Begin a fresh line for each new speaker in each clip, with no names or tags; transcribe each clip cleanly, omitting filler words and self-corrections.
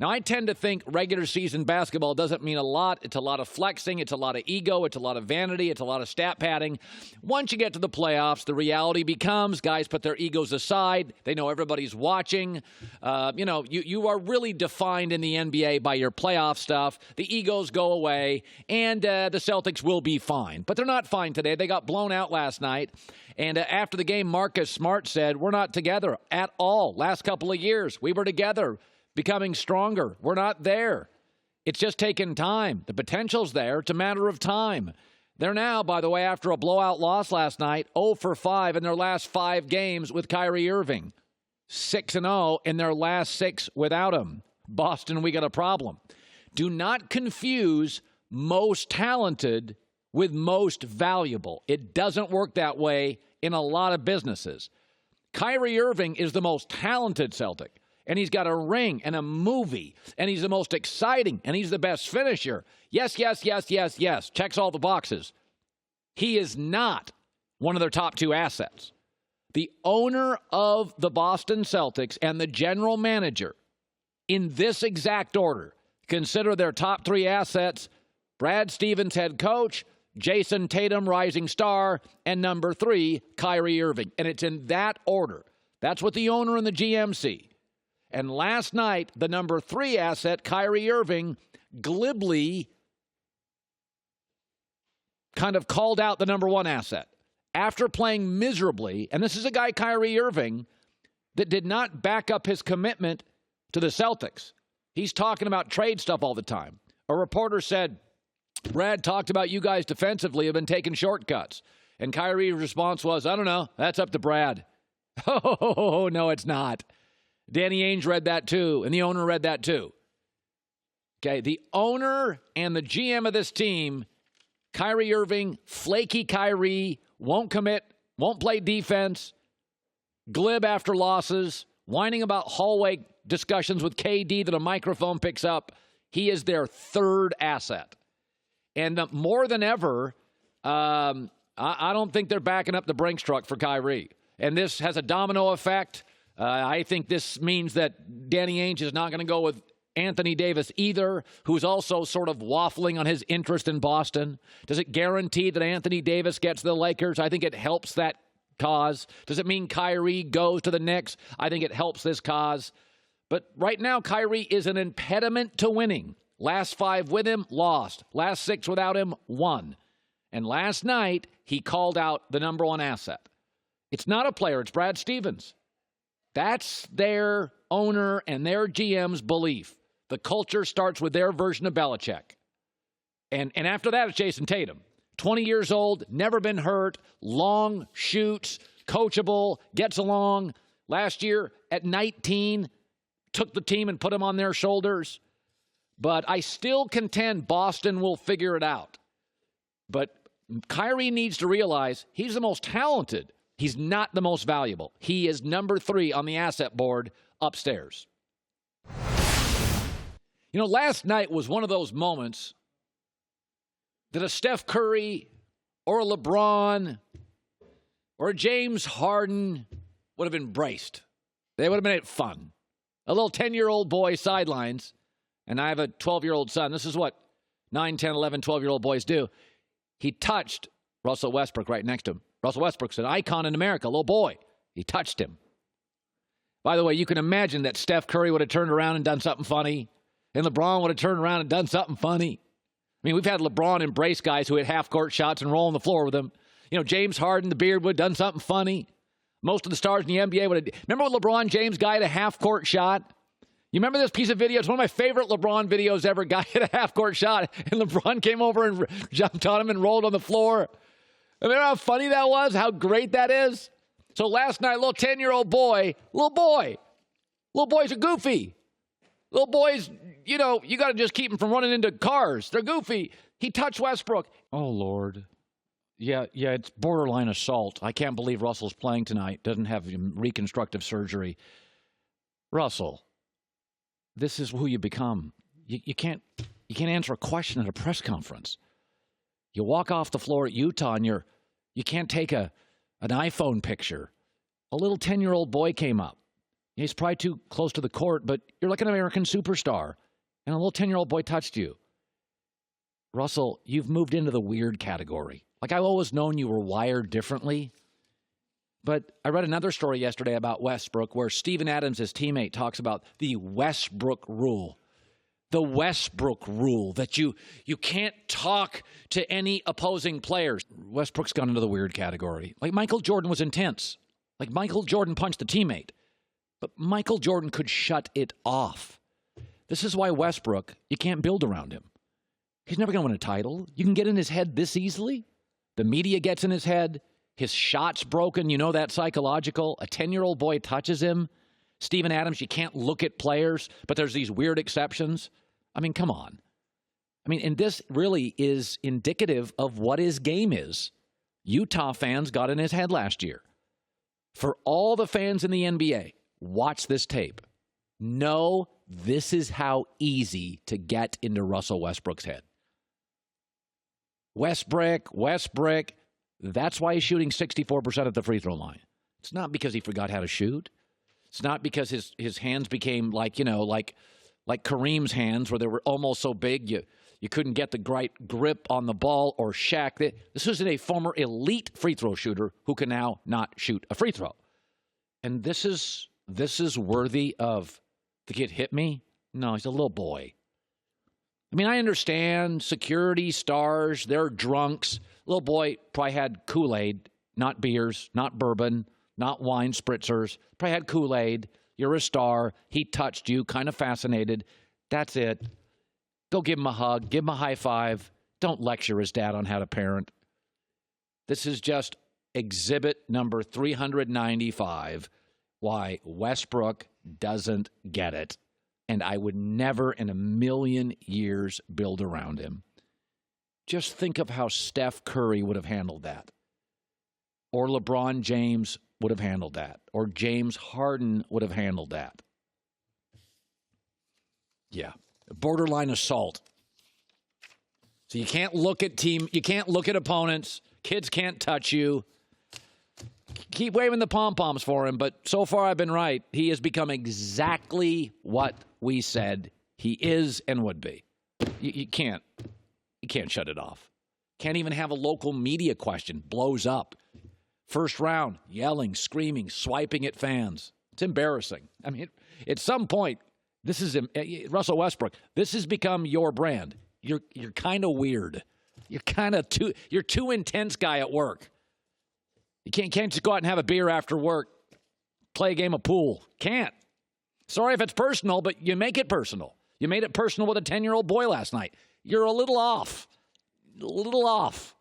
Now, I tend to think regular season basketball doesn't mean a lot. It's a lot of flexing. It's a lot of ego. It's a lot of vanity. It's a lot of stat padding. Once you get to the playoffs, the reality becomes guys put their egos aside. They know everybody's watching. You are really defined in the NBA by your playoff stuff. The egos go away, and the Celtics will be fine. But they're not fine today. They got blown out last night. And after the game, Marcus Smart said, "We're not together at all. Last couple of years, we were together. Becoming stronger. We're not there. It's just taken time. The potential's there. It's a matter of time." They're now, by the way, after a blowout loss last night, 0 for 5 in their last 5 games with Kyrie Irving. 6-0 in their last 6 without him. Boston, we got a problem. Do not confuse most talented with most valuable. It doesn't work that way in a lot of businesses. Kyrie Irving is the most talented Celtic. And he's got a ring and a movie, and he's the most exciting, and he's the best finisher. Yes, yes, yes, yes, yes. Checks all the boxes. He is not one of their top 2 assets. The owner of the Boston Celtics and the general manager, in this exact order, consider their top 3 assets: Brad Stevens, head coach; Jason Tatum, rising star; and number 3, Kyrie Irving. And it's in that order. That's what the owner and the GM see. And last night, the number 3 asset, Kyrie Irving, glibly kind of called out the number 1 asset. After playing miserably, and this is a guy, Kyrie Irving, that did not back up his commitment to the Celtics. He's talking about trade stuff all the time. A reporter said, "Brad talked about you guys defensively have been taking shortcuts." And Kyrie's response was, "I don't know. That's up to Brad." Oh, no, it's not. Danny Ainge read that too, and the owner read that too. Okay, the owner and the GM of this team, Kyrie Irving, flaky Kyrie, won't commit, won't play defense, glib after losses, whining about hallway discussions with KD that a microphone picks up. He is their 3rd asset. And more than ever, I don't think they're backing up the Brinks truck for Kyrie. And this has a domino effect. I think this means that Danny Ainge is not going to go with Anthony Davis either, who's also sort of waffling on his interest in Boston. Does it guarantee that Anthony Davis gets the Lakers? I think it helps that cause. Does it mean Kyrie goes to the Knicks? I think it helps this cause. But right now, Kyrie is an impediment to winning. Last 5 with him, lost. Last 6 without him, won. And last night, he called out the number 1 asset. It's not a player, it's Brad Stevens. That's their owner and their GM's belief. The culture starts with their version of Belichick. And after that, it's Jason Tatum. 20 years old, never been hurt, long shoots, coachable, gets along. Last year at 19, took the team and put them on their shoulders. But I still contend Boston will figure it out. But Kyrie needs to realize he's the most talented. He's not the most valuable. He is number 3 on the asset board upstairs. You know, last night was one of those moments that a Steph Curry or a LeBron or a James Harden would have embraced. They would have made it fun. A little 10-year-old boy sidelines, and I have a 12-year-old son. This is what 9, 10, 11, 12-year-old boys do. He touched Russell Westbrook right next to him. Russell Westbrook's an icon in America, a little boy. He touched him. By the way, you can imagine that Steph Curry would have turned around and done something funny, and LeBron would have turned around and done something funny. I mean, we've had LeBron embrace guys who hit half-court shots and roll on the floor with them. You know, James Harden, the beard, would have done something funny. Most of the stars in the NBA would have. Remember when LeBron James guy hit a half-court shot? You remember this piece of video? It's one of my favorite LeBron videos ever. Guy hit a half-court shot, and LeBron came over and jumped on him and rolled on the floor. Remember how funny that was? How great that is? So last night, little 10-year-old boy, little boys are goofy. Little boys, you know, you got to just keep them from running into cars. They're goofy. He touched Westbrook. Oh, Lord. Yeah, it's borderline assault. I can't believe Russell's playing tonight. Doesn't have reconstructive surgery. Russell, this is who you become. You can't answer a question at a press conference. You walk off the floor at Utah and you can't take an iPhone picture. A little 10-year-old boy came up. He's probably too close to the court, but you're like an American superstar, and a little 10-year-old boy touched you. Russell, you've moved into the weird category. Like, I've always known you were wired differently. But I read another story yesterday about Westbrook where Steven Adams, his teammate, talks about the Westbrook rule. The Westbrook rule that you can't talk to any opposing players. Westbrook's gone into the weird category. Like, Michael Jordan was intense. Like, Michael Jordan punched a teammate. But Michael Jordan could shut it off. This is why Westbrook, you can't build around him. He's never going to win a title. You can get in his head this easily. The media gets in his head. His shot's broken. You know that psychological. A 10-year-old boy touches him. Steven Adams, you can't look at players, but there's these weird exceptions. I mean, come on. I mean, and this really is indicative of what his game is. Utah fans got in his head last year. For all the fans in the NBA, watch this tape. Know this is how easy to get into Russell Westbrook's head. Westbrook, that's why he's shooting 64% at the free throw line. It's not because he forgot how to shoot. It's not because his hands became like Kareem's hands, where they were almost so big you couldn't get the right grip on the ball, or Shaq. This is a former elite free throw shooter who can now not shoot a free throw. And this is worthy of the kid hit me? No, he's a little boy. I mean, I understand security stars, they're drunks. Little boy probably had Kool-Aid, not beers, not bourbon, not wine spritzers. Probably had Kool-Aid. You're a star. He touched you, kind of fascinated. That's it. Go give him a hug. Give him a high five. Don't lecture his dad on how to parent. This is just exhibit number 395, why Westbrook doesn't get it. And I would never in a million years build around him. Just think of how Steph Curry would have handled that. Or LeBron James would have handled that. Or James Harden would have handled that. Yeah. Borderline assault. So you can't look at opponents. Kids can't touch you. Keep waving the pom-poms for him, but so far I've been right. He has become exactly what we said he is and would be. You can't shut it off. Can't even have a local media question. Blows up. First round, yelling, screaming, swiping at fans. It's embarrassing. I mean, at some point, this is Russell Westbrook. This has become your brand. You're kind of weird. You're too intense guy at work. You can't just go out and have a beer after work, play a game of pool. Can't. Sorry if it's personal, but you make it personal. You made it personal with a 10-year-old boy last night. You're a little off. A little off.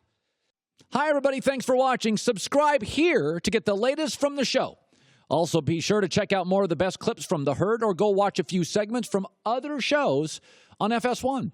Hi, everybody. Thanks for watching. Subscribe here to get the latest from the show. Also, be sure to check out more of the best clips from The Herd, or go watch a few segments from other shows on FS1.